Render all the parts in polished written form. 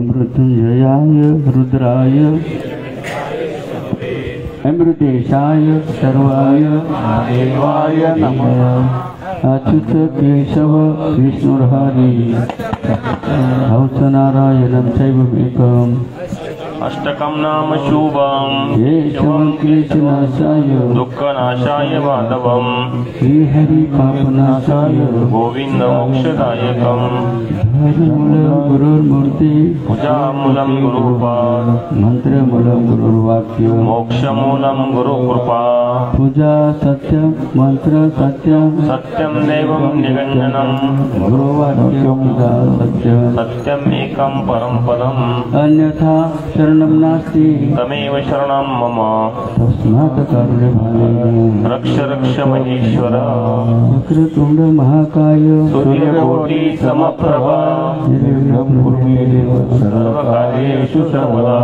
मृत्युंजयाय रुद्राय अमृतेशाय सर्वाय देवाय नमः। अच्युत केशव विष्णुर्हरि हंसनारायणं चैवमेकम् अष्टकं नाम शुभं केशवं क्लेशनाशाय दुःखनाशाय माधवं श्रीहरि पापनाशाय गोविन्द मोक्षदायकं धर्ममूलं गुरुर्मूर्ति पूजामूलं गुरुपाद मंत्रमूलं गुरुर्वाक्य मोक्षमूलं गुरुकृपा पूजा सत्यं मंत्र सत्यं सत्यं देवं निगञ्जनं गुरुवाक्य पूजा सत्यं सत्यमेकं परं पदम् अन्यथा शरणं नास्ति तमेव शरणं मम तस्मात् कारुण्यभावेन रक्ष रक्ष महेश्वर वक्रतुण्ड महाकाय सूर्यकोटि समप्रभा निर्विघ्नं कुरु मे देव सर्वकार्येषु सर्वदा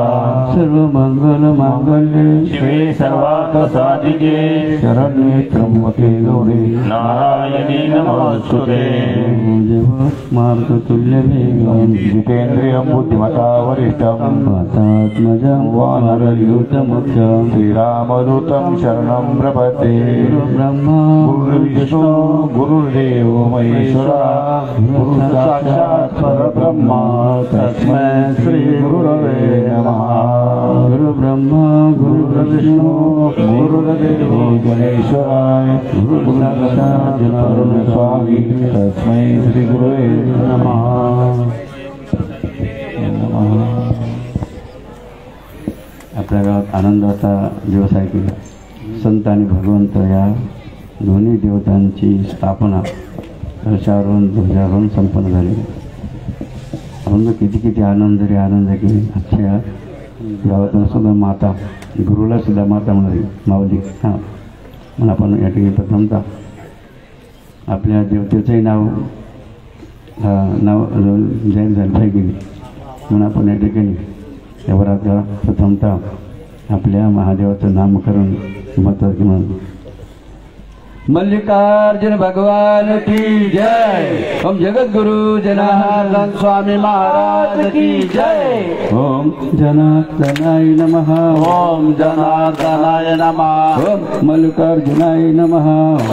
सर्वमङ्गलमाङ्गल्ये शिवे सर्वार्थसाधिके शरण्ये त्र्यम्बके गौरी नारायणी नमोस्तुते मार्गतुल्यवेगं जितेन्द्रियं बुद्धिमता वरिष्ठं वातात्मजं वानरयूतमुख्यं श्रीरामदूतं शरणं प्रपद्ये। गुरुब्रह्मा गुरुर्विष्णु गुरुर्देवो महेश्वरा गुरुसाक्षात् परब्रह्म तस्मै श्रीगुरवे नमः। गुरुब्रह्मा गुरुर्विष्णु गुरुर्देवो महेश्वराय गुरुसाक्षात् परब्रह्म तस्मै श्रीगुरवे नमः। आपल्या गावात आनंदाचा दिवस आहे की संत आणि भगवंत या दोन्ही देवतांची स्थापना कलशावरून ध्वजावरून संपन्न झाली. आपण किती किती आनंद रे आनंद की आजच्या गावातून सुद्धा माता गुरुला सुद्धा माता म्हणाली माऊली. हां म्हणून आपण या ठिकाणी प्रथमतः आपल्या देवतेचंही नाव जाहीर झालं पाहिजे म्हणून आपण या ठिकाणी यावर प्रथमतः आपल्या महादेवाचं नामकरण महत्त्वाचं म्हणून मल्लिकार्जुन भगवान की जय. ओम जगद्गुरु जनार्दन स्वामी महाराज की जय. ओम जनार्दनाय नमः. ओम जनार्दनाय नमः. ओम मल्लिकार्जुनाय नमः.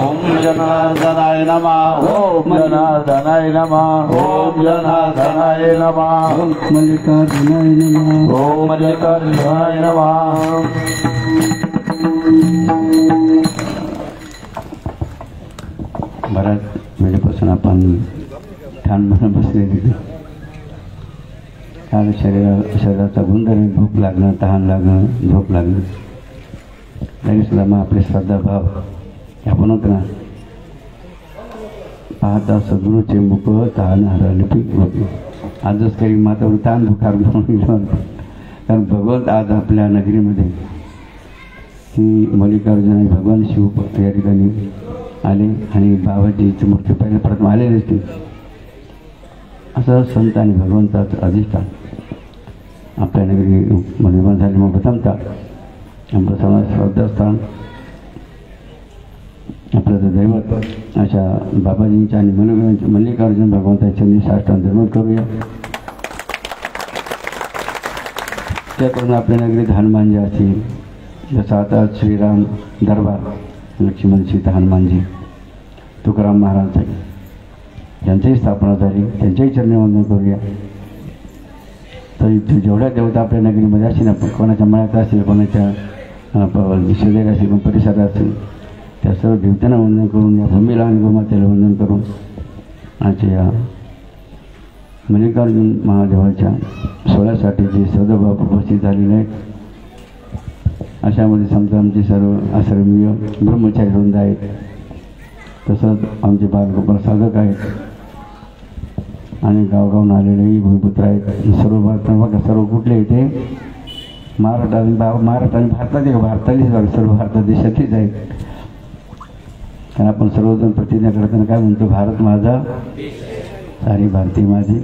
ओम जनार्दनाय नमः. ओम जनार्दनाय नमः. ओम जनार्दनाय नमः. ओम मल्लिकार्जुनाय नमः. ओम मल्लिकार्जुनाय नमः. बराच वेळेपासून आपण ठाण म्हणून बसलेली कारण शरीराचा गुणधर्म भूक लागणं तहान लागणं झोप लागणं तरी सुद्धा मग आपले श्रद्धाभाव आपण होत ना पाहता सद्गुरूचे मुख तहान हरवले पीक होते. आजच काही माता ताण भुकार म्हणून कारण भगवंत आज आपल्या नगरीमध्ये की मल्लिकार्जुन आणि भगवान शिव या ठिकाणी आले आणि बाबाजीची मूर्ती पहिले प्रथम आले नसते. असं संत आणि भगवंताचं अधिष्ठान आपल्या नगरी निर्माण झाले. मग प्रथमतः प्रथम श्रद्धास्थान आपलं दैवत अशा बाबाजींच्या आणि मल्लिकार्जुन भगवंताच्या साष्टांग धर्म करूया. त्याकडून आपल्या नगरीत हनुमानजी असतील जसं आता श्रीराम दरबार लक्ष्मण सीता हनुमानजी तुकाराम महाराज यांचीही स्थापना झाली. त्यांच्याही चरणी वंदन करूया. तर जेवढ्या देवता आपल्या नगरीमध्ये असतील ना कोणाच्या मळ्यात असतील कोणाच्या शेजारी असेल कोण परिसरात असेल त्या सर्व देवतांना वंदन करून या भूमीला आणि गोमातेला वंदन करून आजच्या या मल्लिकार्जुन महादेवाच्या सोहळ्यासाठी जे सदभाव उपस्थित झालेले आहेत, अशामध्ये समजा आमचे सर्व आश्रमीय ब्रह्मचारी वृंद आहेत, तसंच आमचे बालगोपाल साधक आहेत आणि गावगावून आलेलेही भूमिपुत्र आहेत. सर्व बघा सर्व कुठले इथे महाराष्ट्र आणि भारताचे भारताचेच बघा, सर्व भारत देशातलेच आहेत. कारण आपण सर्वजण प्रतिज्ञा करताना काय म्हणतो, भारत माझा सारी भारतीय माझी.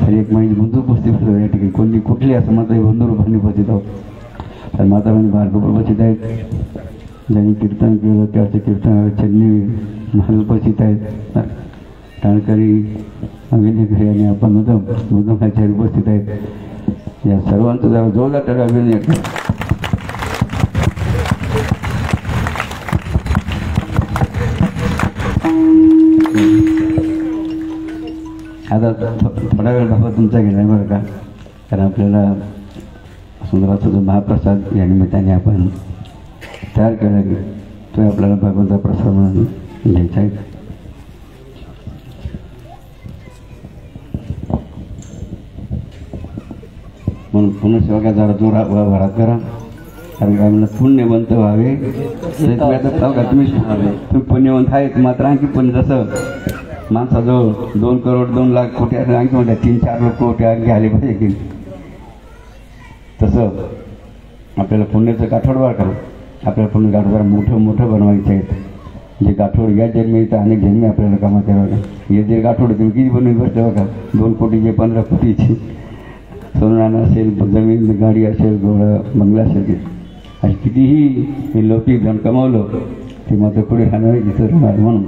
तरी एक महिने बंधू उपस्थित होतो या ठिकाणी, कोणी कुठली असं मात्र बंधू रूपाने उपस्थित आहोत. तर माता म्हणजे बालगोपाल उपस्थित आहेत, ज्यांनी कीर्तन केलं त्याचे कीर्तन चन्नी महाराज उपस्थित आहेत, टाळकरी अभिनयकरी आणि आपण मुदमाचार्य उपस्थित आहेत. या सर्वांचं जरा जोरदार टाळ्या अभिनय. आता थोडा वेळ बाबा तुमचा घेणार बरं का, कारण आपल्याला सुंदराचा जो महाप्रसाद या निमित्ताने आपण तयार केला की तो आपल्याला भगवंता प्रसाद म्हणून घ्यायचा आहे. म्हणून पुण्यसेवका जरा जोरा भरात करा, कारण काय म्हणलं पुण्यवंत व्हावे. तुम्ही पुण्यवंत आहेत, मात्र आणखी पण जसं माणसाजवळ 2 करोड 2 लाख कोटी आणखी म्हणतात 3-4 कोटी आणखी आले पाहिजे की, तसं आपल्याला पुण्याचं गाठोड बरं करा. आपल्याला पुण्य गाठोड जरा मोठं बनवायचं आहे. जे गाठोड या जन्मी तर अनेक जन्मी आपल्याला कामात बघा. हे जे गाठोड तुम्ही किती बनवून बसले बघा, 2 कोटीचे 15 कोटीची सोनं असेल, जमीन गाडी असेल, घोडं बंगला असेल, अशी कितीही हे लौकिक धन कमावलं ते मात्र पुढे राहणार तिथं राहणार. म्हणून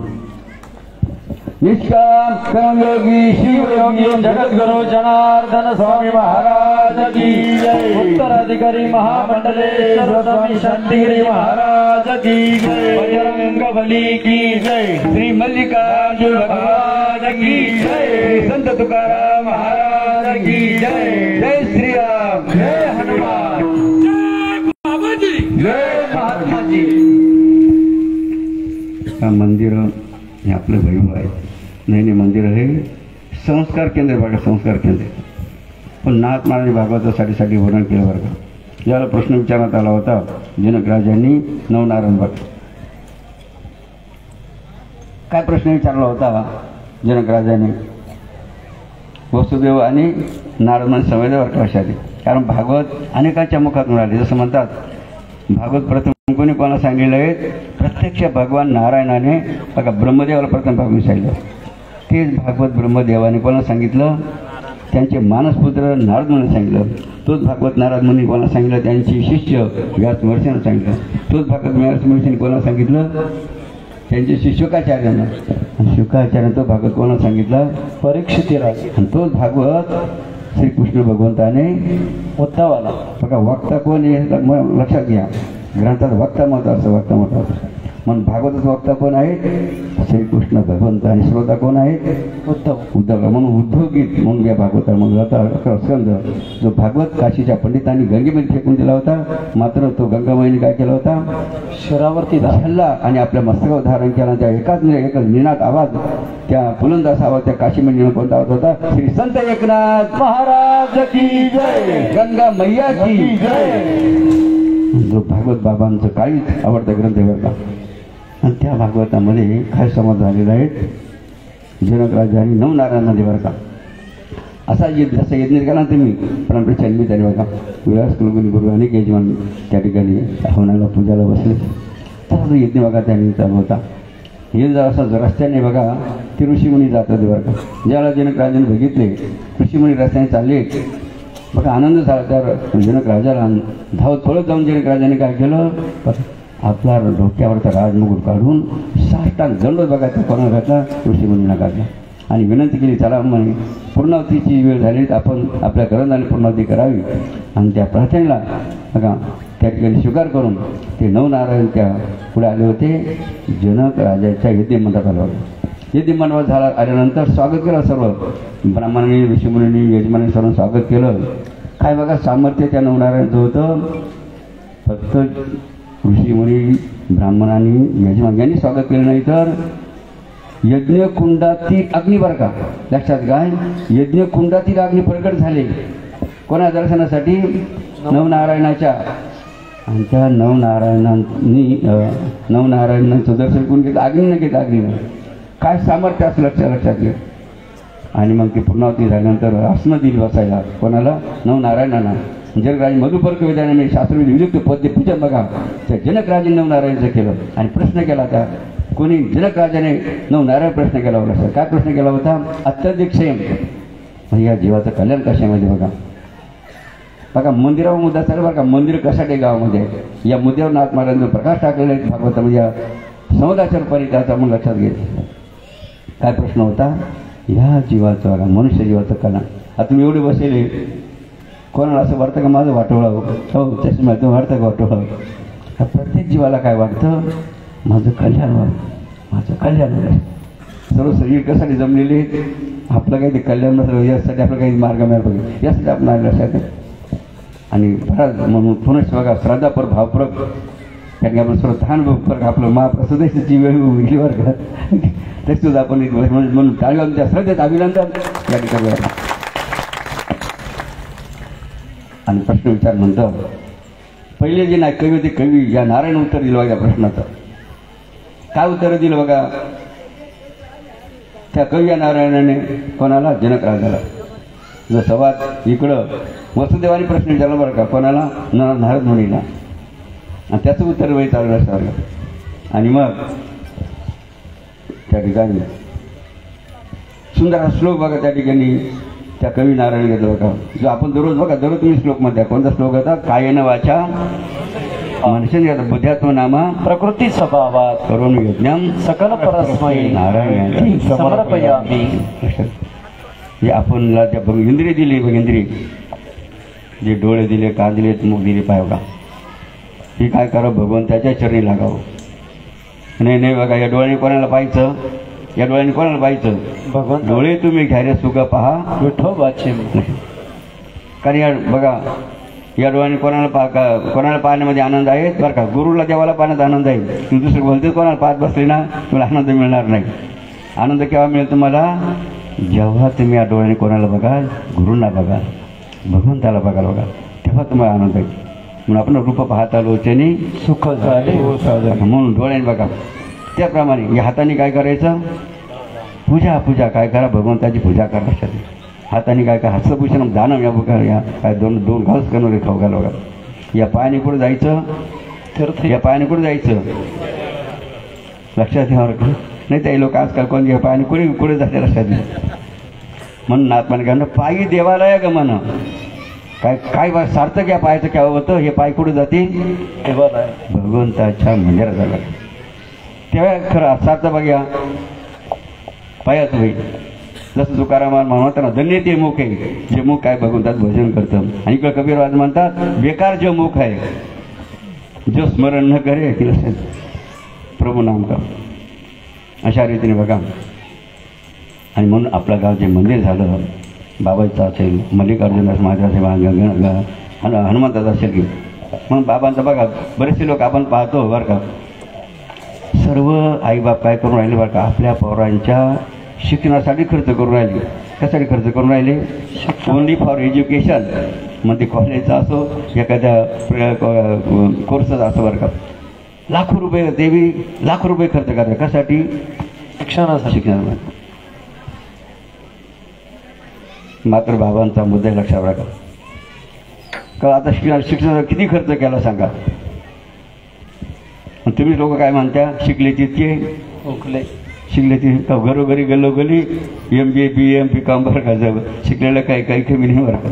निष्काम कर्मयोगी शिवयोगी जगद्गुरु जनार्दन स्वामी महाराज की जय. उत्तराधिकारी महामंडलेश्वर स्वामी शांतिगिरी महाराज की जय. बजरंग बली की जय. श्री मल्लिकार्जुन भगवान की जय. संत तुकाराम महाराज की जय. जय श्री राम, जय हनुमान, जय बाबाजी, जय महात्माजी. हा मंदिर हे आपलं भैव आहे. नाही मंदिर हे संस्कार केंद्र बघा, संस्कार केंद्र. पण नाथ महाराज भागवतासाठी वर्णन केलं बरं का. याला प्रश्न विचारण्यात आला होता जनक राजांनी नवनारायण भट. काय प्रश्न विचारला होता जनक राजाने? वसुदेव आणि नारद संवेद वर्षाचे. कारण भागवत अनेकांच्या मुखातून आले. जसं म्हणतात भागवत प्रथम कोणी कोणाला सांगितलं आहे? प्रत्यक्ष भगवान नारायणाने बघा ब्रह्मदेवाला प्रथम भागवत सांगितलं. तेच भागवत ब्रह्मदेवाने कोणाला सांगितलं? त्यांचे मानसपुत्र नारद मुनींना सांगितलं. तोच भागवत नारद मुनी कोणाला सांगितलं? त्यांचे शिष्य व्यास महर्षींना सांगितलं. तोच भागवत व्यास महर्षींनी कोणाला सांगितलं? त्यांचे शिष्य शुकाचार्यांना. शुकाचार्यानं तो भागवत कोणाला सांगितला? परीक्षित राजे. आणि तोच भागवत श्रीकृष्ण भगवंताने उद्धवाला. बघा वक्ता कोण आहे लक्षात घ्या. ग्रंथात वक्ता महत्वाचं, वक्ता महत्वाचं. म्हणून भागवताचं वक्ता कोण आहे? श्रीकृष्ण भगवंत. आणि श्रोता कोण आहेत? उद्धव. म्हणून उद्धव गीत म्हणून या भागवता म्हणून जाता 11 स्कंद. जो भागवत काशीच्या पंडितांनी गंगेमध्ये फेकून दिला होता, मात्र तो गंगामाईने काय केला होता? शिरावरती हल्ला आणि आपल्या मस्तकावर धारण केला. त्या एकच निनाद आवाज, त्या पुलंदास आवाज त्या काशीमध्ये कोणता आवाज होता? श्री संत एकनाथ महाराज की जय, गंगा मैया की जय. जो भागवत बाबांचं काहीच आवडता ग्रंथ आहे का. आणि त्या भागवतामध्ये काय समज झालेला आहे? जनक राजा आणि नवनारायणामध्ये बरं का. असा जसं यज्ञ केला तुम्ही परंपरेच्या निमित्ताने बघा. विलास कुलगुरू गुरु अनेक यजमान त्या ठिकाणी हवनाला पूजाला बसले. तसा यज्ञ बघा त्या निमित्तानं होता. हे जर असं रस्त्याने बघा ते ऋषीमुनी जात होते बरं का. ज्याला जनक राजाने बघितले ऋषीमुनी रस्त्याने चालले बघा, आनंद झाला. त्या जनक राजाला धावत पळत जाऊन जनक राजाने काय केलं? आपला डोक्यावरचा राजमुकुट काढून साष्टांग दंडोत बघा त्या कोणाला घातला? ऋषीमुनींना घातला. आणि विनंती केली, चला म्हणे पूर्णावतीची वेळ झाली, आपण आपल्या ग्रंथाने पूर्णावती करावी. आणि त्या प्रार्थनेला बघा त्या ठिकाणी स्वीकार करून ते नवनारायण त्या पुढे आले होते. जनक राजाच्या यज्ञ मंडपात आलं होतं. यज्ञ मंडपात झाला आल्यानंतर स्वागत केलं. सर्व ब्राह्मणांनी ऋषीमुनींनी यजमानी सर्व स्वागत केलं. काय बघा सामर्थ्य त्या नवनारायणचं होतं. फक्त ऋषीमुनी ब्राह्मणांनी यजमान यांनी स्वागत केलं नाही, तर यज्ञकुंडातील अग्नी बरं का, लक्षात काय, यज्ञकुंडातील अग्नी प्रकट झाले कोणा दर्शनासाठी, नवनारायणाच्या. आणि त्या नवनारायणांचं दर्शन कोण घेतलं, अग्नीनं घेतलं. अग्नीनं काय सामर्थ्य असं लक्षात घे. आणि मग ती पूर्णावती झाल्यानंतर आसनं दिली बसायला कोणाला, नवनारायणांना. जनकराज मधुपर्क विधानाने शास्त्रविधी वियुक्त पद्य पूजन बघा त्या जनकराजाने नवनारायणाचं केलं. आणि प्रश्न केला त्या कोणी, जनकराजाने नवनारायण प्रश्न केला होता. काय प्रश्न केला होता, अत्यधिक संयम म्हणजे या जीवाचं कल्याण कशामध्ये बघा. बघा मंदिरावर मुद्दा चालू बरं का, मंदिर कशासाठी गावामध्ये आहे, या मुद्द्यावर नाथ महाराजांनी प्रकाश टाकलेला आहे भागवत म्हणजे या समुदायाच्या रूपाने त्याचा आपण लक्षात घेतलं. काय प्रश्न होता, ह्या जीवाचं बघा मनुष्य जीवाचं कल्याण. आता तुम्ही एवढे बसले, कोणाला असं वाटतं का माझं वाटोळा हो, त्याची माहिती वाटतं का वाटोळा. प्रत्येक जीवाला काय वाटतं, माझं कल्याण व्हावं, माझं कल्याण व्हावं. सर्व शरीर कशासाठी जमलेले, आपलं काही ते कल्याण नसलं यासाठी आपलं काही मार्ग मिळाला पाहिजे यासाठी आपण लक्षात. आणि बराच म्हणून पुनश्च बघा श्रद्धापर भावपूरक कारण आपण सर्व धानपूरक आपलं महाप्रसादाची वेळ गेली बरं का, तसेच आपण म्हणून टाळी त्या श्रद्धेत अभिनंदन या ठिकाणी. आणि प्रश्न विचार म्हणतो, पहिले जे नाही कवी होते कवी, या नारायण उत्तर दिलं बघा या प्रश्नाचं. काय उत्तर दिलं बघा त्या कवी या नारायणाने कोणाला, जनकराजाला. जर सवाद इकडं वसुदेवाने प्रश्न विचारला बरं का कोणाला, नारद मुनीला. आणि त्याचं उत्तर वेळ चालू असतं. आणि मग त्या ठिकाणी सुंदर हा श्लोक बघा त्या ठिकाणी त्या कवी नारायण घेतलं बघा, जो आपण दररोज बघा, दररोज तुम्ही श्लोकमध्ये कोणता श्लोक होता, कायेन वाचा मनुष्य बुद्ध्यात्म नामा प्रकृती स्वभावात करून यज्ञम सकल परस्मयी नारायण समर्पयामी. हे आपण त्या इंद्रिय दिली बघ, इंद्रिय जे डोळे दिले, कान दिले, मुख दिले, पाय बघा, हे काय करावं, भगवंताच्या चरणी लागावं. नाही बघा, या डोळ्याने कोणाला पाहायचं, या डोळ्याने कोणाला पाहायचं, भगवंत. डोळे तुम्ही घ्यायला सुख पहा विठोबाचे. कारण या बघा या डोळ्याने कोणाला पाहण्यामध्ये आनंद आहे बरं का, गुरुला देवाला पाहण्यात आनंद आहे. तुम्ही दुसरं बोलते कोणाला पाहत बसले ना तुम्हाला आनंद मिळणार नाही. आनंद केव्हा मिळेल तुम्हाला, जेव्हा तुम्ही या डोळ्याने कोणाला बघाल, गुरुंना बघाल, भगवंताला बघायला बघाल, तेव्हा तुम्हाला आनंद आहे. म्हणून आपण रूप पाहता लोचनी सुख झाले. म्हणून डोळ्याने बघा. त्याप्रमाणे या हाताने काय करायचं, पूजा काय करा, भगवंताची पूजा करा. हाताने काय काय हस्तभूषण दानव या बघा, या काय दोन घास करून खाऊ घाल बघा. या पायाने कुठं जायचं, तीर्थ. या पायाने कुठं जायचं, लक्षात घ्या नाही. ते लोक आजकाल कोण या पायाने कुठे जाते लक्षात घ्या. म्हणून नाथमाने काय पायी देवालय गमन, काय सार्थक या पायाचं काय होतं, हे पाय कुठे जाते, भगवंताच्या मंदिरात झाला. तेव्हा खरं सार्थ बघ्या पायाचं होईल. जसं तुकाराम म्हणतात ना, धन्य ते मुख आहे जे मुख काय भगवंतात भजन करतं. आणि इकडं कबीरवाद म्हणतात, बेकार जो मुख आहे जो स्मरण न करे तिला प्रभू नाम का. अशा रीतीने बघा. आणि म्हणून आपलं गाव जे मंदिर झालं, बाबाचं असेल, मल्लिकार्जुनाचं महाराज असेल, हनुमंताचं असेल की, म्हणून बाबांचं बघा बरेचसे लोक आपण पाहतो बरं का, सर्व आईबाप काय करून राहिले बरं का, आपल्या पोरांच्या शिक्षणासाठी खर्च करून राहिले. कशासाठी खर्च करून राहिले, ओनली फॉर एज्युकेशन. मग ते कॉलेजचं असो, एखाद्या कोर्सचं असो बरं का, लाखो रुपये देवी लाखो रुपये खर्च करतात. कशासाठी, शिक्षणासाठी. मात्र बाबांचा मुद्दा लक्षात राखा का, आता शिक्षणाचा किती खर्च केला सांगा. तुम्ही लोक काय म्हणता, शिकले तितके ओकले, शिकले ती घरोघरी गल्लोगली MBA BA BCom बरं का, जवळ शिकलेलं काही कमी नाही बरं का.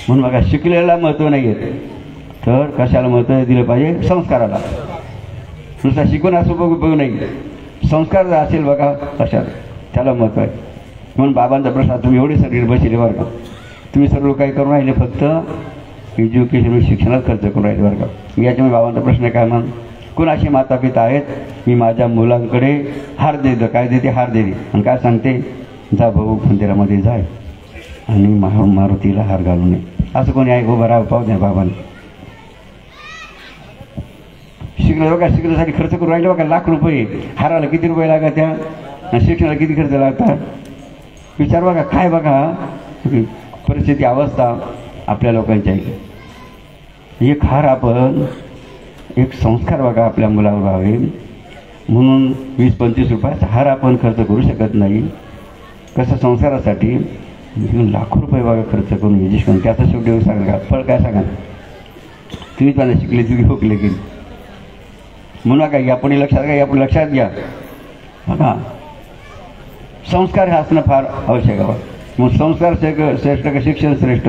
म्हणून बघा शिकलेला महत्त्व नाही आहे, तर कशाला महत्त्व दिलं पाहिजे, संस्काराला. नुसता शिकून असं बघू नाही, संस्कार जर असेल बघा कशाला, त्याला महत्त्व आहे. म्हणून बाबांचा प्रश्न, तुम्ही एवढे शरीर बसले बरं का, तुम्ही सर्व काही करून राहिले, फक्त एज्युकेशन शिक्षणात खर्च करून राहिले बरं का. याच्यामुळे बाबांचा प्रश्न काय म्हण, कुणाचे माता पिता आहेत, मी माझ्या मुलांकडे हार देतो, काय देते, हार देते. आणि काय सांगते, जा भाऊ मंदिरामध्ये जाय आणि मारुतीला हार घालू नये. असं कोणी आहे उभं राहा पाहू द्या बाबांनी. शिकलं बघा, शिकण्यासाठी खर्च करून राहिले बघा, लाख रुपये. हाराला किती रुपये लागत, त्या आणि शिक्षणाला किती खर्च लागतात विचार बघा. काय बघा परिस्थिती अवस्था आपल्या लोकांच्या इथे. एक हार आपण एक संस्कार बघा आपल्या मुलावर व्हावे म्हणून 20-25 रुपयाचा हार आपण खर्च करू शकत नाही. कसं संसारासाठी लाखो रुपये बघा खर्च करून विजेश करून त्याचा शेवटी सांगा फळ काय सांगा. तुम्ही त्यांना शिकले तुम्ही भोगले गेले म्हणून काय आपण लक्षात घ्या. आपण लक्षात घ्या बघा संस्कार हे असणं फार आवश्यक आहे. मग संस्कार श्रेष्ठ का शिक्षण श्रेष्ठ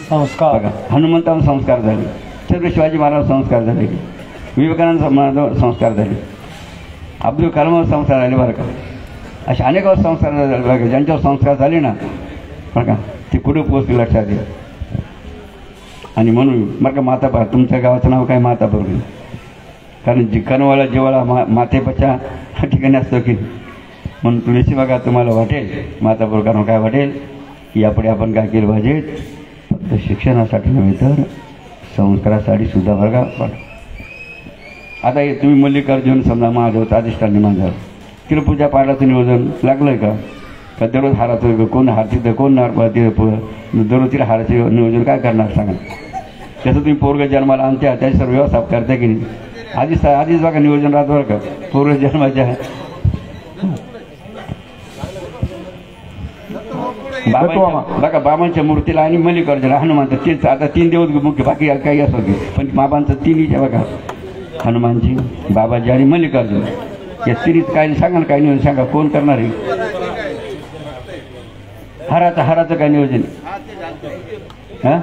संस्कार बघा. हनुमंतावर संस्कार झाले, सर्व शिवाजी महाराज संस्कार झाले, विवेकानंद संस्कार झाले, अब्दुल कलामवर संस्कार झाले बरं का. असे अनेकावर संस्कार झाले बरं का. ज्यांच्यावर संस्कार झाले ना बरं का ते कुठे पोचले लक्षात घ्या. आणि म्हणून बरं का माता तुमच्या गावाचं नाव काय मातापूर कारण जिकनवाला जेवाळा मातेपाच्या ठिकाणी असतो की म्हणून तुळशी बघा तुम्हाला वाटेल मातापूर कारण काय वाटेल की यापुढे आपण काय केलं पाहिजे फक्त शिक्षणासाठी नव्हे तर संस्कारासाठी सुद्धा बरं का. आता हे तुम्ही मल्लिकार्जुन समजा महादेव अधिष्ठान माझ्यावर तिला पूजा पाठाचं नियोजन लागलं आहे का दररोज हाराचं कोण हार तिथं कोण दररोज तिला हाराचं नियोजन काय करणार सांगा. त्याचं तुम्ही पोरग जन्माला आणत्या त्याची सर्व व्यवस्था करता की नाही आधीच बघा नियोजन राहत बरं का पोरग जन्माच्या बघा बाबांच्या मूर्तीला आणि मल्लिकार्जुन हनुमान तेच आता 3 दिवस मुख्य बाकी काही असो की पण बाबांचं 3 बघा हनुमानजी बाबाजी आणि मल्लिकार्जुन या तिन्हीच काय सांगा ना काय नियोजन सांगा कोण करणार आहे. हाराचं काय नियोजन हां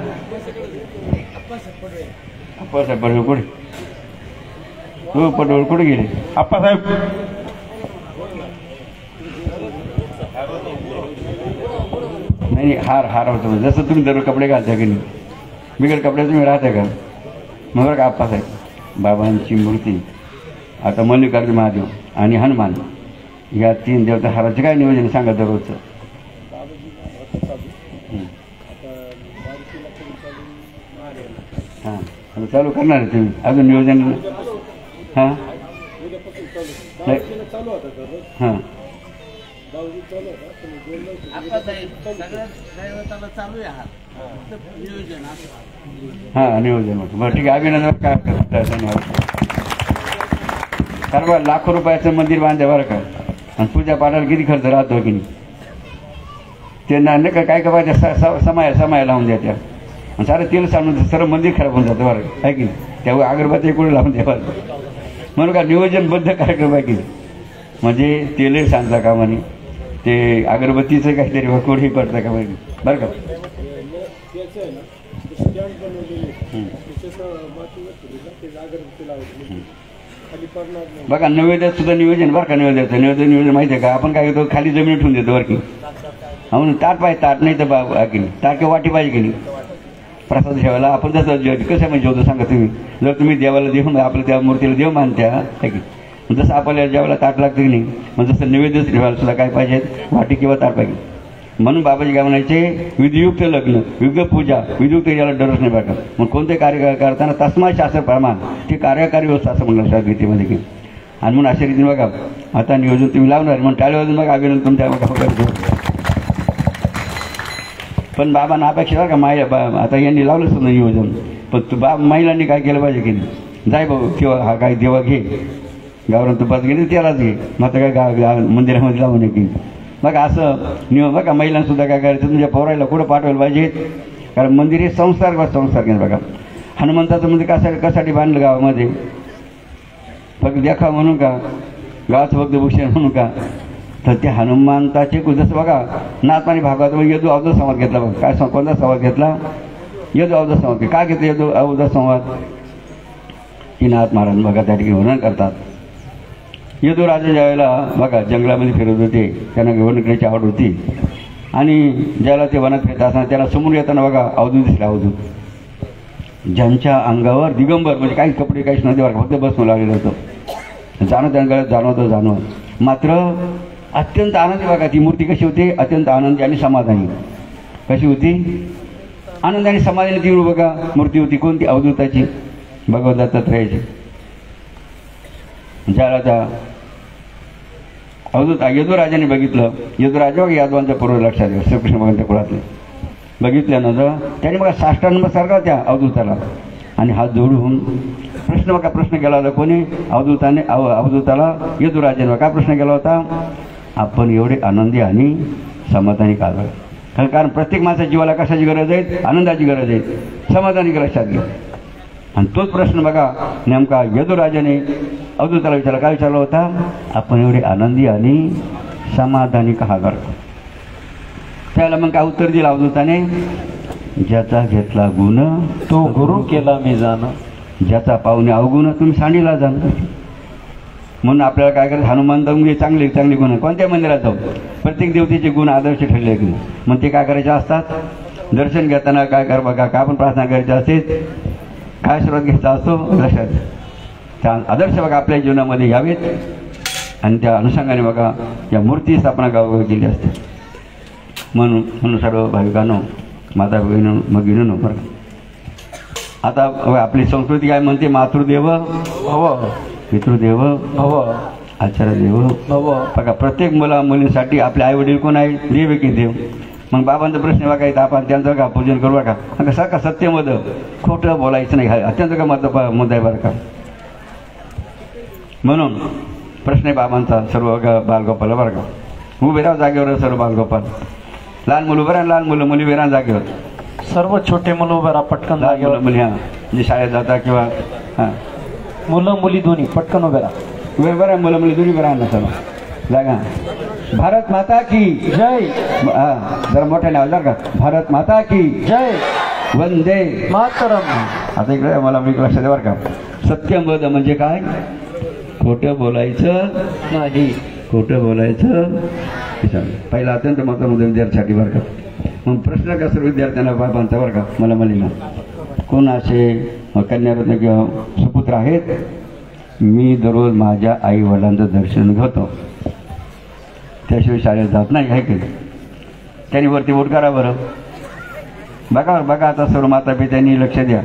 आप्पासाहेब पडवळ कुठे हो पडवळ कुठे गेले आप्पासाहेब नाही हार होतं जसं तुम्ही दररोज कपडे घालता की नाही बिगड कपडे तुम्ही राहता का मग बरं का आप्पासाहेब बाबांची मूर्ती आता मल्लिकार्जुन महादेव आणि हनुमान या 3 देवता हाराचं काय नियोजन सांगा दररोजचं. हां चालू करणार आहे तुम्ही अजून नियोजन हां हां हां नियोजन बरं ठीक आहे अभिनंदन. काय धन्यवाद. सर्व लाखो रुपयाचं मंदिर बांधलं बरं का आणि पूजा पाठाला किती खर्च राहतो की नाही ते नाही का काय पाहिजे समाया लावून द्या त्या आणि सारं तेल सांडून सर्व मंदिर खराब होऊन जातं बरं आहे की नाही त्यामुळे अगरबत्ती कुठे लावून द्या बरं म्हणून का नियोजनबद्ध कार्यक्रम आहे की नाही म्हणजे तेलही सांगता का म्हणे ते अगरबत्तीचं काहीतरी कोणी पडतं का माहिती बरं का. बघा नैवेद्यात सुद्धा नियोजन बरं का निवेद्याचं नियोजन माहिती आहे का आपण काय करतो खाली जमीन ठेवून देतो बरं की म्हणून ताट पाहिजे ताट नाही तर की नाही ताट किंवा वाटी पाहिजे की नाही प्रसाद ठेवायला आपण जसं कसं म्हणजे जेवतो सांगा तुम्ही जर तुम्ही देवाला देऊन आपल्या त्या मूर्तीला देव मानत्या आहे की जसं आपल्याला जेवायला ताट लागतं की नाही मग जसं नैवेद्यच ठेवायला सुद्धा काय पाहिजे वाटी किंवा ताट पाहिजे. म्हणून बाबाजी काय म्हणायचे विधियुक्त लग्न विविध पूजा विधियुक्त याला डरच नाही बघा मग कोणते कार्य करताना तस्मा शास्त्र प्रमाण ते कार्यकारी व्यवस्था असं म्हणलं शास्त्र गीतेमध्ये की आणि म्हणून अशा रीतीने बघा आता नियोजन तुम्ही लावणार म्हणून टाळी वाजून बघा अभिनंदन तुमच्या बघा. पण बाबांना अपेक्षा बरं का आता यांनी लावलं सुद्धा नियोजन पण महिलांनी काय केलं पाहिजे की नाही जाय भाऊ किंवा हा काय देवा घे गावरान तुपात गेले त्यालाच घे मग आता काय मंदिरामध्ये लावून नये की मग असं नियम बघा महिलांसुद्धा काय करायचं तुमच्या पोरायला कुठं पाठवायला पाहिजे कारण मंदिर हे संस्कार घेणं बघा. हनुमंताचं मंदिर कशासाठी बांधलं गावामध्ये फक्त देखा म्हणून का गावाचं फक्त भूषण म्हणून का तर ते हनुमंताचे जसं बघा नाथमानी भागवत यदू अवधूत संवाद घेतला बघा काय कोणता संवाद घेतला यदू अवधूत संवाद काय घेतलं यदू अवधूत संवाद की नाथ महाराज बघा त्या ठिकाणी वर्णन करतात. यदू राजा ज्यावेळेला बघा जंगलामध्ये फिरत होते त्यांना वर्णन करण्याची आवड होती आणि ज्याला ते वनात फिरत असताना त्याला समोर येताना बघा अवधूत दिसला अवधूत ज्यांच्या अंगावर दिगंबर म्हणजे काही कपडे काहीच नव्हते बघा फक्त भस्म लागलेलं होतं जाणवत मात्र अत्यंत आनंदी बघा ती मूर्ती कशी होती अत्यंत आनंदी आणि समाधानी कशी होती आनंद आणि समाधानी ती बघा मूर्ती होती कोणती अवधूताची भगवंत दत्तात्रयाची ज्याला त्या यदुराजाने बघितलं. यदुराजा बघा यादवांचा पूर्व लक्षात घ्या, श्रीकृष्ण भगवानच्या कुळातले. बघितल्यानंतर त्याने बघा साष्टांग नमस्कार केला त्या अवधूताला आणि हात जोडून प्रश्न केला होता. कोणी? अवधूताला यदुराजाने काय प्रश्न केला होता? आपण एवढे आनंदी आणि समाधानी का झाला? कारण प्रत्येक माणसाच्या जीवाला कशाची गरज आहे? आनंदाची गरज आहे, समाधानी लक्षात घ्या. आणि तोच प्रश्न बघा नेमका यदुराजाने अवधूताला विचारला. काय विचारला होता? आपण एवढे आनंदी आणि समाधानी का झाला? त्याला मग काय उत्तर दिलं अवधूताने? ज्याचा घेतला गुण तो गुरु केला मी जाण, ज्याचा पाहुणे अवगुण तुम्ही सांडीला जाण. म्हणून आपल्याला काय करायचं? हनुमान दंगे चांगले चांगले गुण कोणत्या मंदिरात जाऊ? प्रत्येक देवतेचे गुण आदर्श ठरले की मग ते काय करायचे असतात? दर्शन घेताना काय कर बघा, काय आपण प्रार्थना करायची असते, काय सर्वात घ्यायचा असतो लक्षात. त्या आदर्श बघा आपल्या जीवनामध्ये यावेत आणि त्या अनुषंगाने बघा या मूर्ती स्थापना गावोगावी केली असते. म्हणून सर्व भाविकांनो, माता भगिनींनो बरं, आता आपली संस्कृती काय म्हणते? मातृदेव भव, पितृदेव भव, आचार्य देव भव. बघा प्रत्येक मुलींसाठी आपले आई वडील कोण आहे? देव की देव. मग बाबांचा प्रश्न बघा येतं, आपण त्यांचं का पूजन करू का? कसं का सत्यमध खोटं बोलायचं नाही, अत्यंत का मुद्दा आहे बरं का. म्हणून प्रश्न आहे बाबांचा सर्व बालगोपाल बरं का. उभे राहा जागेवर सर्व बालगोपाल. लहान मुलं उभं राहा, लहान मुली उभे राहा जागेवर. सर्व छोटे मुलं उभे राहा पटकन जागेवर. मुली हां जे शाळेत जातात किंवा हां मुलं मुली दोन्ही पटकन उभे राहा. उभे बरं मुलं मुली दोन्ही बरं ना सर्व जागा. भारत माता की जय. हां जरा मोठ्या नाव बरं का. भारत माता की जय. वंदे मातरम. आता इकडे मला मी लक्षात आहे बरं का. सत्यमध म्हणजे काय? खोटं बोलायचं नाही. खोटं बोलायचं पहिला अत्यंत महत्त्वाचा विद्यार्थ्यासाठी बरं का. मग प्रश्न का सर्व विद्यार्थ्यांना बाबांचा बरं का. मला मुलींना कोण असे कन्यारत्न किंवा सुपुत्र आहेत? मी दररोज माझ्या आई वडिलांचं दर्शन घेतो, त्याशिवाय शाळेत जात नाही आहे की. त्यांनी वरती बोट करा बरं. बघा बघा आता सर्व माता पित्यांनी लक्ष द्या.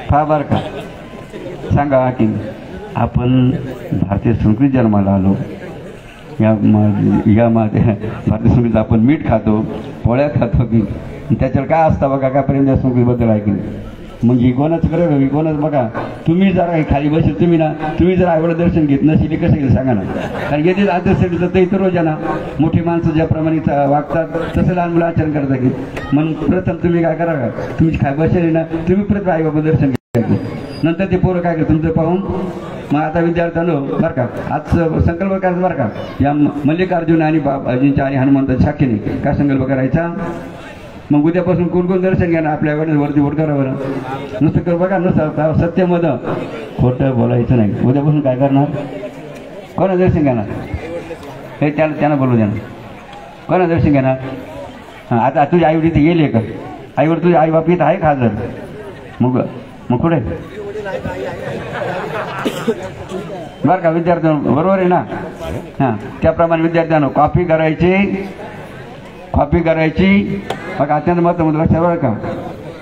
पहा बरं का. सांगा की आपण भारतीय संस्कृती जन्माला आलो. या भारतीय संस्कृतीत आपण मीठ खातो, पोळ्या खातो की त्याच्यावर काय असतं बघा. काय प्रेम त्या संस्कृतीबद्दल आहे की. म्हणजे कोणाच करत हवी कोणाच बघा. तुम्ही जरा खाली बसेल तुम्ही ना, तुम्ही जर आईवडं दर्शन घेत नसेल कसं गेलं सांगा ना. कारण येथे आदर्श तर इतर रोजाना मोठी माणसं ज्याप्रमाणे वागतात तसं लहान मुलं आचरण करतात की. म्हणून प्रथम तुम्ही काय करा, तुम्ही खाली बसेल ना तुम्ही प्रथम आईबाबा दर्शन घ्या, नंतर ते पोरं काय करतात तुमचं पाहून. मग आता विद्यार्थ्यांनो बरं का, आज संकल्प करायचा बरं का. या मल्लिकार्जुन आणि बाबाजींच्या आणि हनुमंताच्या शाखेने काय संकल्प करायचा. मग उद्यापासून कोण कोण दर्शन घ्या ना आपल्याकडे वरती बोट करा बरं. नुसतं कर बघा, नुसतं सत्यमध खोटं बोलायचं नाही. उद्यापासून काय करणार? कोणा दर्शन घेणार? हे त्यांना बोलू द्या ना. कोणा दर्शन घेणार? हां आता तुझी आईवडी इथे येईल का? आईवड तुझी आई बाप इथं आहे का जर? मग कुठे बरं का विद्यार्थ्यांनो बरोबर आहे ना. हां त्याप्रमाणे विद्यार्थ्यांनो कॉपी करायची बघा. अत्यंत महत्त्वाचं लक्षात बरं का.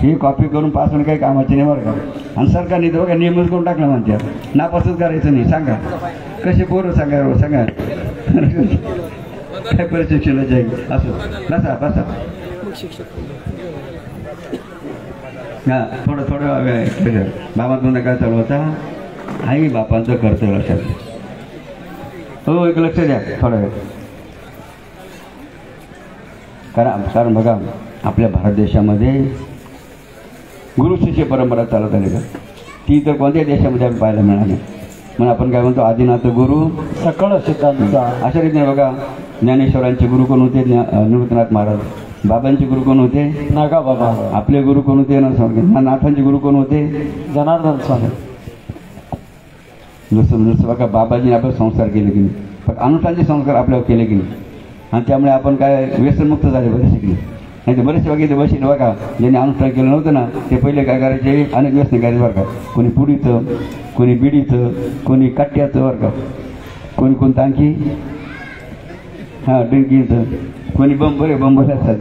ही कॉपी करून पास होणं काही कामाची नाही बरं का. आणि सरकारने तर बघा नियमच करून टाकला म्हणते नापासच करायचं नाही. सांगा कसे पोरं सांगा काय प्रशिक्षण जाईल असं. बसा हां थोडं बाबा तुमचा काय चालू होता? आई बापांचं कर्तव्य लक्षात. हो एक लक्ष द्या थोडं वेळ. कारण बघा आपल्या भारत देशामध्ये गुरु शिष्य परंपरा चालत आली का. ती तर कोणत्याही देशामध्ये आपण पाहायला मिळाली. म्हणून आपण काय म्हणतो आदिनाथ गुरु सकळ सिद्धांत. अशा रीतीने बघा ज्ञानेश्वरांचे गुरु कोण होते? निवृत्तनाथ महाराज. बाबांचे गुरु कोण होते? नागा बाबा. आपले गुरु कोण होते? नाथांचे गुरु कोण होते? जनार्दन स्वामी. जसं बघा बाबाजीने आपले संस्कार केले की नाही, पण अनुष्ठानचे संस्कार आपल्यावर केले की नाही. आणि त्यामुळे आपण काय व्यसनमुक्त झाले बरेचसे की नाही. तर बरेचसे बघितले बसेल बघा ज्यांनी अनुष्ठान केलं नव्हतं ना ते पहिले काय करायचे? अनेक व्यसन करायचे बरं का. कोणी पुडीचं, कोणी बिडीचं, कोणी कट्ट्याचं बरं का, कोणतं आणखी हां ड्रिंकिंगचं, कोणी बंबरे असतात.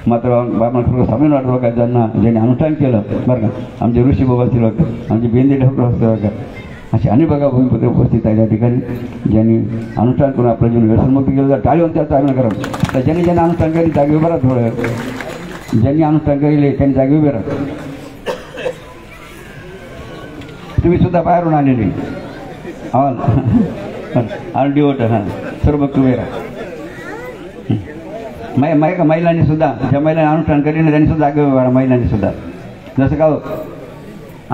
मात्र बाबा थोडं सामील वाटतं बघा ज्यांनी अनुष्ठान केलं बरं का. आमचे ऋषी बाबा असतील बघा, आमचे बेंदे डॉक्टर असते बघा. असे अनेक बघा भूमिपुत्र उपस्थित आहे त्या ठिकाणी, ज्यांनी अनुष्ठान करून आपलं जीवन व्यसनमुक्त केलं. तर टाळी होऊन त्याचा अभिनय करा. तर ज्यांनी अनुष्ठान केली जागी उभं राहा. थोडं ज्यांनी अनुष्ठान केले त्यांनी जागी उभे राहा. तुम्ही सुद्धा बाहेरून आलेले RDO हां सर्व उभे राहा. महिलांनी सुद्धा, ज्या महिलांनी अनुष्ठान केले ना त्यांनी सुद्धा जागे उभे राहा. महिलांनी सुद्धा जसं का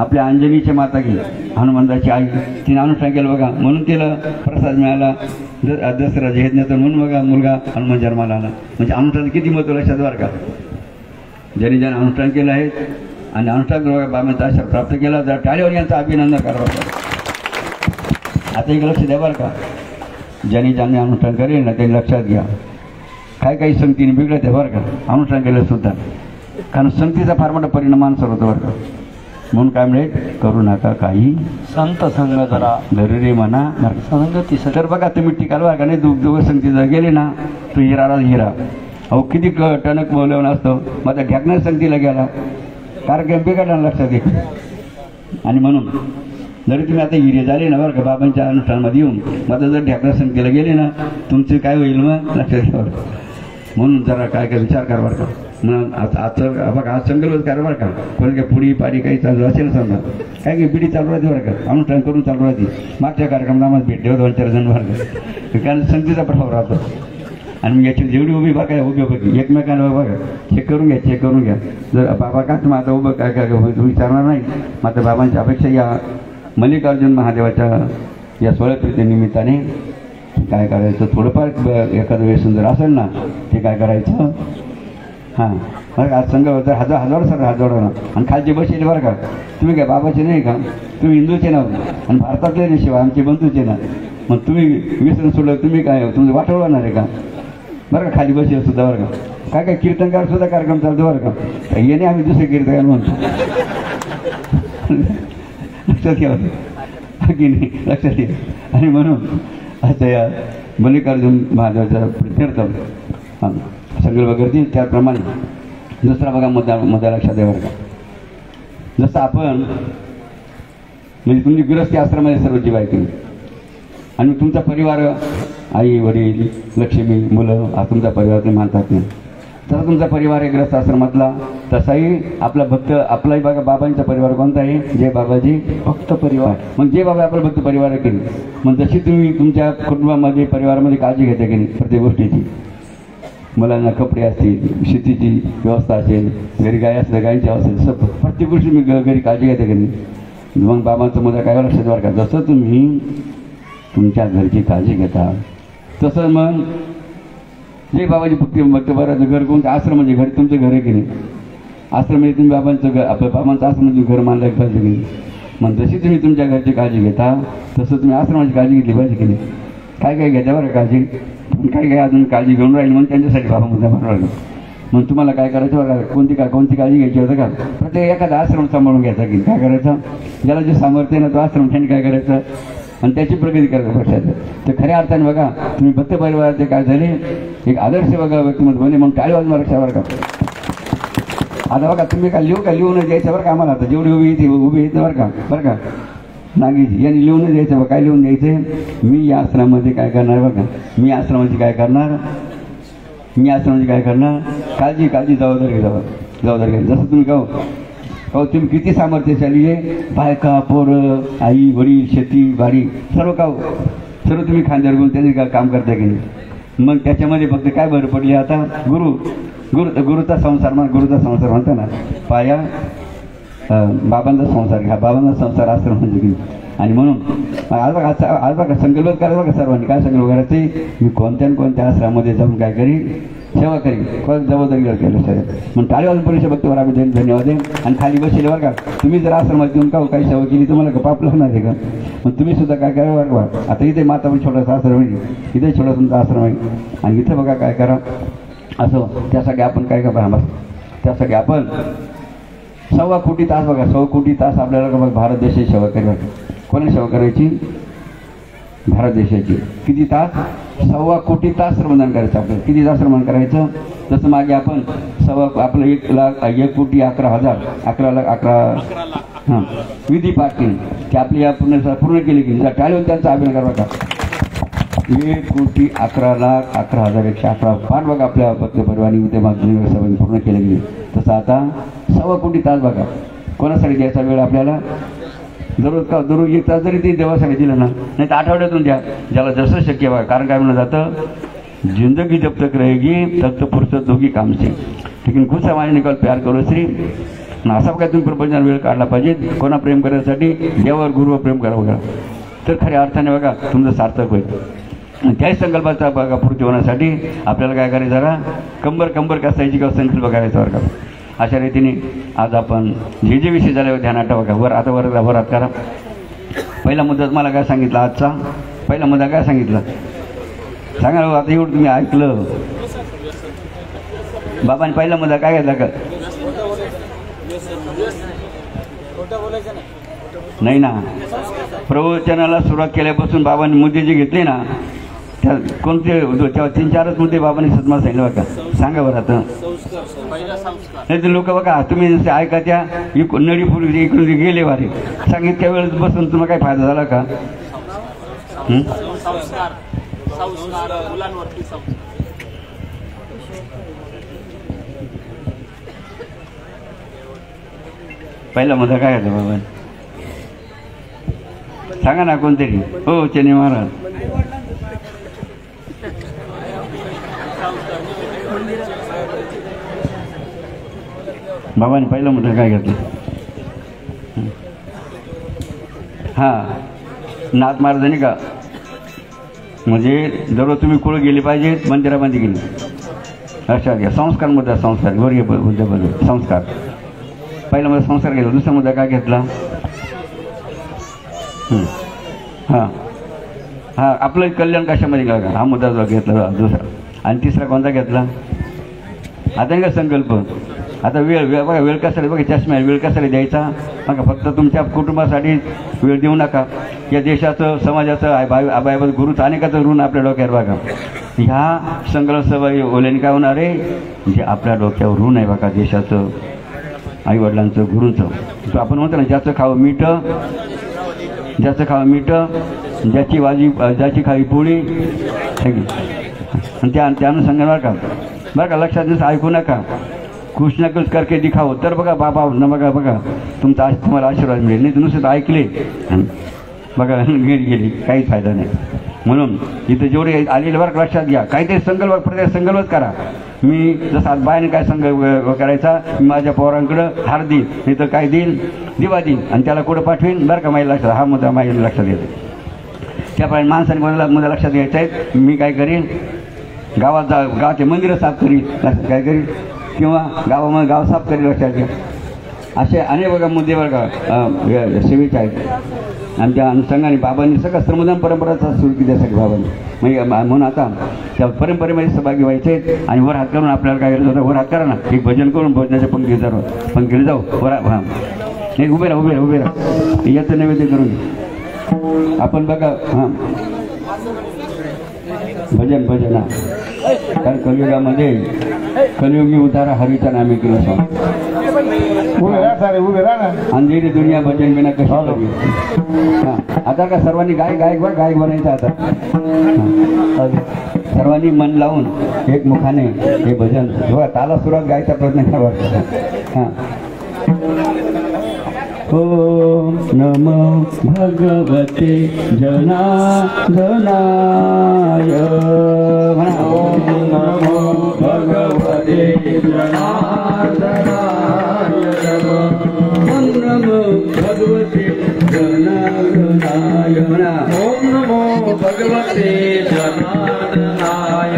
आपल्या अंजनीची माता की हनुमंताची आई, तिने अनुष्ठान केलं बघा, म्हणून तिला प्रसाद मिळाला दसरा यज्ञाचा, म्हणून बघा मुलगा हनुमान जन्माला आला. म्हणजे अनुष्ठान किती महत्त्व लक्षात बरं का. ज्यांनी अनुष्ठान केलं आहे आणि अनुष्ठान बघा बाबांचा आशीर्वाद प्राप्त केला, तर टाळीवर यांचं अभिनंदन करावं. आता एक लक्ष द्या बरं का, ज्यांनी अनुष्ठान करेल ना त्यांनी लक्षात घ्या, काही संगतीने बिघडत आहे बरं का अनुष्ठान केलं सुद्धा. कारण संगतीचा फार मोठा परिणाम माणसावर होतो बरं का. म्हणून काय मिळेल, करू नका काही संत संग जरा रे म्हणा संगती. तर बघा तुम्ही टिकाल बघा नाही, दोघं संगतीला गेले ना तो हिराला हिरा. अहो किती टणक बोलवून असतं, मग आता ढॅकणार संगतीला गेला कार्यक्रम बिघडला लक्षात घे. आणि म्हणून जरी तुम्ही आता हिरे झाले ना बरं का बाबांच्या अनुष्ठानामध्ये येऊन, मग आता जर ढॅकणार संगतीला गेले ना तुमचं काय होईल मग लक्षात घ्या. म्हणून जरा काय विचार करा बरं का. म्हणून आजचं बघा आज संकल्पच करा बरं का. कोणी काय पुडी पाडी काही चालू असेल समजा, काय पिढी चालू राहते बरं का, अनुष्ठान करून चालू राहते. मागच्या कार्यक्रमाला आम्हाला भेट देऊ 2-4 जण बरं का, कारण संगतीचा प्रभाव राहतो. आणि मग याची जेवढी उभी बघा उभी बघी एकमेकांना बघा चेक करून घ्या. जर बाबा का तुम्ही आता उभं काय विचारणार नाही, मात्र बाबांची अपेक्षा या मल्लिकार्जुन महादेवाच्या या 16 प्रीती निमित्ताने काय करायचं, थोडंफार एखादं व्यसन जर असेल ना ते काय करायचं. हां बरं का, आज संघ होतं हजार आणि खालचे बसले बरं का. तुम्ही काय बाबाचे नाही का, तुम्ही हिंदूचे ना आणि भारतातले नाही, शिवाय आमचे बंधूचे ना. मग तुम्ही व्यसन सोडलं तुम्ही काय तुमचं वाटवणार आहे का बरं का. खाली बसले सुद्धा बरं का, काय कीर्तनकार सुद्धा कार्यक्रम चालतो बरं का. येणे आम्ही दुसरे कीर्तनकार म्हणतो लक्षात घ्यावं की नाही, लक्षात घ्या. आणि म्हणून आता या मल्लिकार्जुन महादेवाचा तीर्थ संकल्प करतील त्याप्रमाणे दुसरा बघा मुद्दा लक्षात द्या बरं का. जसं आपण म्हणजे तुमची गृहस्थी आश्रमामध्ये सर्व जीव ऐकली आणि तुमचा परिवार आई वडील लक्ष्मी मुलं हा तुमचा परिवार तुम्ही मानतात नाही. तसा तुमचा परिवार आहे ग्रस्त आश्रमातला, तसाही आपला भक्त आपलाही बघा बाबांचा परिवार कोणता आहे, जय बाबाजी भक्त परिवार. मग जे बाबा आपला भक्त परिवार केली, मग जशी तुम्ही तुमच्या कुटुंबामध्ये परिवारामध्ये काळजी घेता की नाही प्रत्येक गोष्टीची, मुलांना कपडे असतील, शेतीची व्यवस्था असेल, घरी गाय असेल गायीची असेल, सब प्रत्येक गोष्टी मी घरी काळजी घेते की नाही. मग बाबांचं मुद्दा काय लक्षात बरं का, जसं तुम्ही तुमच्या घरची काळजी घेता तसं मग जे बाबाजी भक्त बराचं घर कोणतं आश्रम म्हणजे घर तुमचं घर आहे की नाही. आश्रम म्हणजे तुम्ही बाबांचं घर, आपल्या बाबांचं आश्रम म्हणजे घर मानलं पाहिजे की नाही. मग जशी तुम्ही तुमच्या घरची काळजी घेता तसं तुम्ही आश्रमाची काळजी घेतली पाहिजे की नाही. काय घेता बरं काळजी, काय अजून काळजी घेऊन राहील म्हणून त्यांच्यासाठी बाबा मुद्दा बनवला. मग तुम्हाला काय करायचं बघा, कोणती काळजी घ्यायची होतं का, प्रत्येक एखादा आश्रम सांभाळून घ्यायचा की काय करायचं, ज्याला जे सामर्थ्य ना तो आश्रम त्यांनी काय करायचं आणि त्याची प्रगती करायचं पक्षाचं. तर खऱ्या अर्थाने बघा तुम्ही भक्त परिवाराचे काय झाले एक आदर्श बघा व्यक्तिमत्व बने म्हणून टाळी वाजवा लक्षात बरं का. आता बघा तुम्ही काय लिहून द्यायचं बरं का आम्हाला, आता जेवढी उभी येते बरं का नागीजी यांनी लिहून द्यायचं बघा. काय लिहून द्यायचं, मी या आश्रमामध्ये काय करणार बघा, मी आश्रमाची काय करणार काळजी जबाबदारी घ्या. जसं तुम्ही हो तुम्ही किती सामर्थ्यशाली आहे, बायका पोरं आई वडील शेती बाडी सर्व सर्व तुम्ही खांद्यावर घेऊन त्यांनी काम करता की नाही. मग त्याच्यामध्ये फक्त काय भर पडली आता गुरुचा संसार म्हणता ना, पाया बाबांचा संसार घ्या, बाबांचा संसार आश्रम म्हणजे की. आणि म्हणून आज बघा संकल्प करायचा बघा सर्वांनी, काय संकल्प करायचे, मी कोणत्या आश्रमामध्ये जाऊन काय करीन, सेवा करीन, जबाबदारी केलं सर. मग टाळी वाजून परिषद बघतो आम्ही धन्यवाद आहे. आणि खाली बसले बरं का, तुम्ही जर आश्रमात येऊन काही सेवा केली तुम्हाला पाप लागणार आहे का. मग तुम्ही सुद्धा काय करा बरं का. आता इथे माता पण छोटासा आश्रम आहे, इथे छोटा तुमचा आश्रम आहे आणि इथं बघा काय करा असं. त्यासाठी आपण काय करा, त्यासाठी आपण 1.25 कोटी तास बघा, 100 कोटी तास आपल्याला बघा भारत देशाची सेवा करायची. कोणाची सेवा करायची, भारत देशाची. किती तास, 1.25 कोटी तास श्रमदान करायचं आपल्याला. किती तास श्रमदान करायचं, तसं मागे आपण आपलं 1,11,11,000 हां विधी पाठ केली की आपली या पूर्ण केली की टाळून त्यांचा अभिनय करा बघा. 1,11,11,11,111 पाठ बघा आपल्या भक्त परिवाराने उद्या मागणी सभेने पूर्ण केले गेली. तसं आता 1.25 कोटी तास बघा कोणासाठी द्यायचा वेळ आपल्याला. दररोज 1 तास जरी ते देवासाठी दिलं ना, नाही तर आठवड्यातून द्या ज्याला जसं शक्य बघा. कारण काय म्हणलं जातं, जिंदगी जब तक रहेगी तब तक फुर्सत होगी काम से, लेकिन कुछ समाज निकाल प्यार करो श्री. असा काय तुम्ही प्रपंचाला वेळ काढला पाहिजे कोणा प्रेम करण्यासाठी, देवावर गुरुवर प्रेम करा बघा. तर खऱ्या अर्थाने बघा तुमचं सार्थक होईल. त्याच संकल्पाचा बघा पूर्ती होण्यासाठी आपल्याला काय करायचं, जरा कंबर कसायची किंवा संकल्प करायचा बरं का. अशा रीतीने आज आपण जे विषय झाले ध्यानात बघा. वरात करा. पहिला मुद्दा मला काय सांगितला, आजचा पहिला मुद्दा काय सांगितला सांगा. आता एवढं तुम्ही ऐकलं. बाबांनी पहिला मुद्दा काय घेतला का, नाही ना. प्रवचनाला सुरुवात केल्यापासून बाबांनी मुद्दे जे घेतले ना, त्या कोणते 3-4च मुद्दे बाबांनी सदमा सांगितलं बघा. सांगा बरं आता. नाही तर लोक बघा तुम्ही जसे ऐका त्या नळी फुली इकडून गेले वारे सांगित त्या वेळेस बसून तुम्हाला काय फायदा झाला का. पहिला मुद्दा काय होता बाबा सांगा ना कोणतरी. हो चेन्नई महाराज. बाबांनी पहिला मुद्दा काय घेतला, हां नाथ महाराजांनी का म्हणजे दररोज तुम्ही कुठं गेली पाहिजेत, मंदिरामध्ये गेली. लक्षात घ्या. संस्कार मुद्दा, संस्कार वर्गीय मुद्द्याबद्दल संस्कार. पहिला मुद्दा संस्कार घेतला. दुसरा मुद्दा काय घेतला, हां आपलं कल्याण कशामध्ये का, हा मुद्दा जो घेतला दुसरा. आणि तिसरा कोणता घेतला, आता का संकल्प. आता वेळ बघा, वेळ कशाला बघा, चष्मा वेळ कशाला द्यायचा बघा. फक्त तुमच्या कुटुंबासाठी वेळ देऊ नका. या देशाचं, समाजाचं, आबाईबद्दल गुरुचं अनेकाचं ऋण आपल्या डोक्यावर बघा. ह्या संकल्प सभा ओल्याने काय होणार आहे, जे आपल्या डोक्यावर ऋण आहे बघा देशाचं, आईवडिलांचं, गुरूंचं. तो आपण म्हणतो ना, ज्याचं खावं मीठ, ज्याची खावी पोळी. आणि त्या अनुषंगाने बरं का लक्षात दिवस ऐकू नका. कुछ ना कुछ करके दिखावं तर बघा बाबा न बघा तुमचा तुम्हाला आशीर्वाद मिळेल. नाही तर नुसतं ऐकले बघा गेली काहीच फायदा नाही. म्हणून इथं जेवढे आलेले बरं लक्षात घ्या, काहीतरी संकल्प प्रत्येक संकल्पच करा. मी जसं बायने काय संकल्प करायचा, मी माझ्या पोरांकडं हार देईन, नाही तर काय देईल, दिवा देईन आणि त्याला कुठं पाठवीन बरं का. माझ्या लक्षात हा मुद्दा माझ्या लक्षात येतो. त्याप्रमाणे माणसाने मुद्दा लक्षात घ्यायचा आहे. मी काय करीन, गावाचे मंदिरं साफ करीन, लक्षात काय करीन, किंवा गावामध्ये गाव साफ करीन, लक्षात घ्या. असे अनेक बघा मुद्दे बघा सेवेचे आहेत. आणि त्या अनुषंगाने बाबांनी सगळं श्रमदान परंपराचा सुरू केली त्यासाठी बाबांनी. म्हणून आता त्या परंपरेमध्ये सहभागी व्हायचे आणि वर हात करून आपल्याला काय करायचं होतं, वर हात करा ना, एक भजन करून भजनाच्या पंक्तीला जाऊ. वर हां नाही उभे राहा याचं नैवेद्य करून आपण बघा. हां भजन हां. कारण कलियुगामध्ये कलियुगी उतारा हरीचा नामे केलं सांग. अंधेरी दुनिया भजन बिना कशी. हां आता का सर्वांनी गायक बनायचं. आता सर्वांनी मन लावून एक मुखाने हे भजन बघा ताला सुरात गायचा प्रयत्न करावा. हां ओम नमो भगवते जनार्दनाय. ओम नमो भगवते जनार्दनाय. ओम नमो भगवते जनार्दनाय. ओम नमो भगवते जनार्दनाय.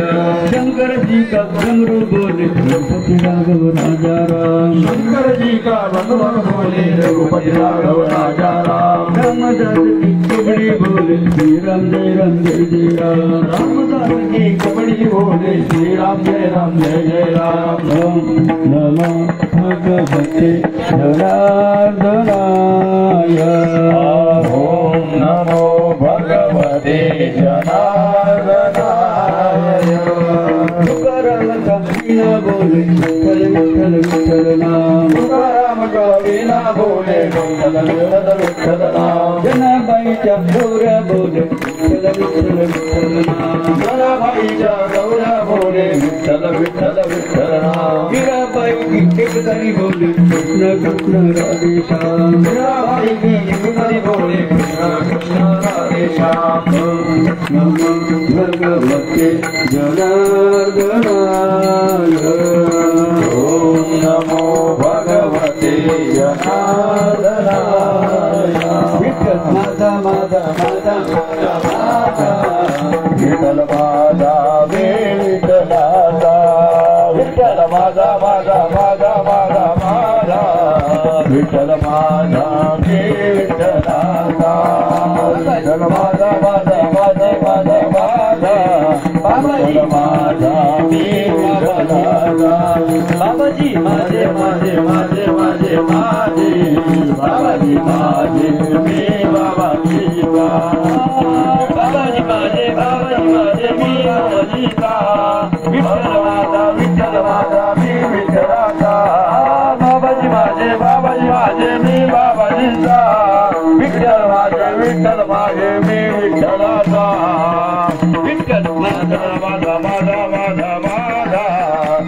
शंकर जी का डमरू बोले रघुपति राघव राजा राम. शंकर जी का डमरू बोले रघुपति राघव राजा राम. रामदास की कबड़ी बोले श्री राम जय राम जय जय राम. रामदास की कबड़ी बोले श्री राम जय जय राम. ओम नमो भगवते जनार्दनाय. ओम नमो भगवते जनार्दनाय. तुकाराम का बिना बोले विठ्ठल विठ्ठल विठ्ठल नाम. तुकाराम का बिना बोले विठ्ठल विठ्ठल विठ्ठल नाम जनाबाईच्या गौऱ्या बोले विठ्ठल विठ्ठल विठ्ठल नाम जनाबाईच्या गौऱ्या बोले विठ्ठल विठ्ठल विठ्ठल नाम मीराबाई की एक तरी बोले कृष्ण कृष्ण राधे श्याम मीराबाई की एक तरी बोले कृष्ण कृष्ण राधे श्याम नमो भगवते जनार्दनाय ओम नमो भगवते जनार्दनाय विठ्ठल माझा माझा माझा माझा माझा विठ्ठल माझा विठ्ठलाचा विठ्ठल माझा माझा माझा माझा माझा विठ्ठल माझा विठ्ठलाचा विठ्ठल माझा माझा माझा माझा माझा विठ्ठल माझा विठ्ठलाचा बाबाजी माझे माझे माझे माझे माझे बाबाजी माझे मी बाबाजी बाबाजी माझे बाबाजी माझे मी बाबाजीचा विठ्ठल माझा मी विठ्ठलाचा बाबाजी माझे मी बाबाजीचा विठ्ठल माझे मी विठ्ठलाचा विठ्ठल माझा माझा माझा माझा माझा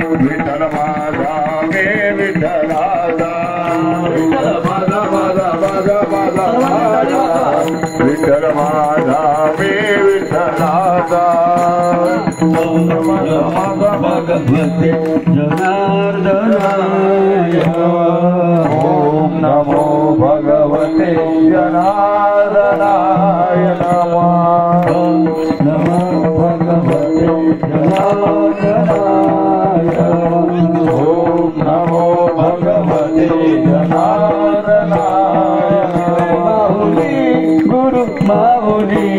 विठ्ठल माझा मी विठ्ठलाचा विठ्ठल माझा माझा माझा माझा माझा विठ्ठल माझा मी विठ्ठलाचा माझा माझा भगवते जनार्दनाय ओम नमो भगवते जनार्दनाय नमः नमो भगवते जनार्दनाय ओम नमो भगवते जनार्दनाय माऊली गुरु माऊली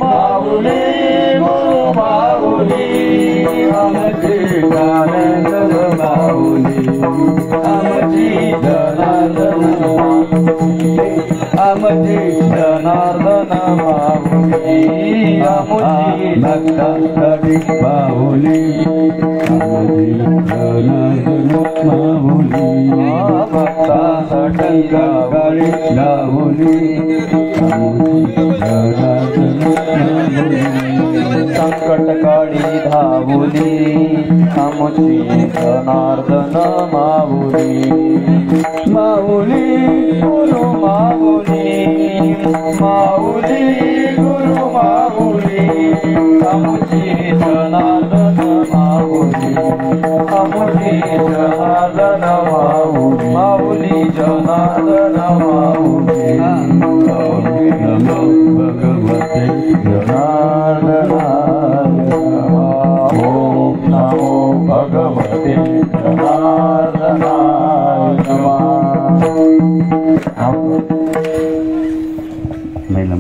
माऊली गुरु माऊली आमचे जनार्दन माऊली आमची जनार्दन आमची जनार्दन माऊली आमची भक्तासाठी माऊली आमची जनार्दन माऊली भक्तासाठी गाडी लावली आमची जनार्दन माऊली संकट काळी धावली आमची जनार्दन माऊली माऊली गुरु माऊली माऊली गुरु माऊली आमची जनार्दन माऊली आमची जनार्दन माऊली माऊली जनार्दन माऊली नमो भगवते जनार्दनाय ओम नमो भगवते जनार्दनाय नमः महिला